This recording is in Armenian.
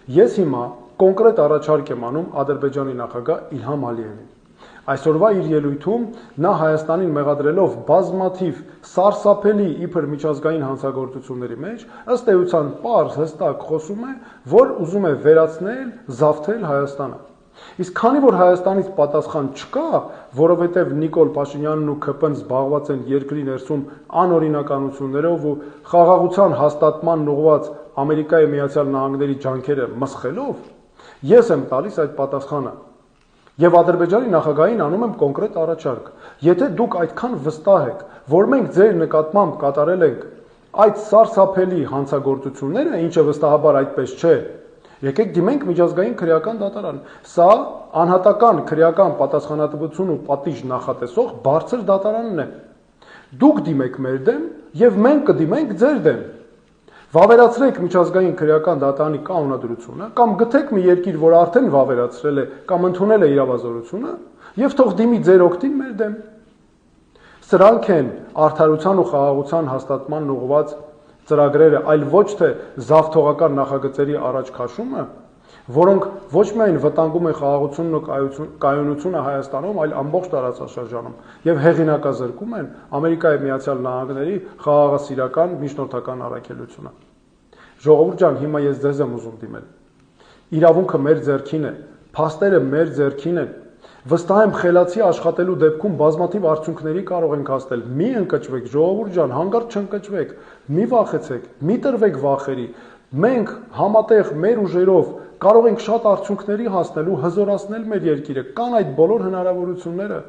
Ես հիմա կոնկրետ առաջարկ եմ անում Ադրբեջանի նախագահ Իլհամ Ալիևին։ Այսօրվա իր ելույթում նա Հայաստանին մեղադրելով բազմաթիվ սարսափելի իբր միջազգային հանցագործությունների մեջ, ըստ էության պարզ հստակ խոսում է, որ ուզում է վերացնել, զավթել Հայաստանը։ Իսկ քանի որ Հայաստանից պատասխան չկա, որովհետև Նիկոլ Փաշինյանն ու ՔՊ-ն զբաղված են երկրի ներսում անօրինականություններով ու խաղաղության հաստատման ուղղված Ամերիկայի Միացյալ Նահանգների ջանքերը մսխելով, ես եմ տալիս այդ պատասխանը։ Եվ Ադրբեջանի նախագահին անում եմ կոնկրետ առաջարկ։ Եթե դուք այդքան վստահ եք, որ մենք ձեր նկատմամբ կատարել ենք այդ սարսափելի հանցագործությունները, ինչը վստահաբար այդպես չէ, եկեք դիմենք միջազգային քրեական դատարան։ Սա անհատական քրեական պատասխանատվություն ու պատիժ նախատեսող բարձր դատարանն է։ Դուք դիմեք մեր դեմ, եւ մենք կդիմենք ձեր դեմ։ Վավերացրեք միջազգային քրեական դատարանի կանոնադրությունը, կամ գտեք մի երկիր, որ արդեն վավերացրել է կամ ընդունել է իրավազորությունը, եւ թող դիմի ձեր օգտին մեր դեմ։ Սրանք են արդարության ու խաղաղության հաստատման ուղղված ծրագրերը, այլ ոչ թե զավթողական նախագծերի առաջ քաշումը, որոնք ոչ միայն վտանգում են խաղաղությունն ու կայունությունը Հայաստանում, այլ ամբողջ տարածաշրջանում եւ հեղինակազրկում են Ամերիկայի Միացյալ Նահանգների խաղաղասիրական միջնորդական առաքելությունը։ Ժողովուրդ ջան, հիմա ես ձեզ եմ ուզում դիմել։ Իրավունքը մեր ձեռքին է, փաստերը մեր ձեռքին են։ Վստահ եմ խելացի աշխատելու դեպքում բազմաթիվ արդյունքների կարող ենք հասնել։ Մի ընկճվեք, ժողովուրդ ջան, հանկարծ չընկճվեք, մի վախեցեք, մի տրվեք վախերի։ Մենք համատեղ մեր ուժերով կարող ենք շատ արդյունքների հասնել ու հզորացնել մեր երկիրը։ Կան այդ բոլոր հնարավորությունները։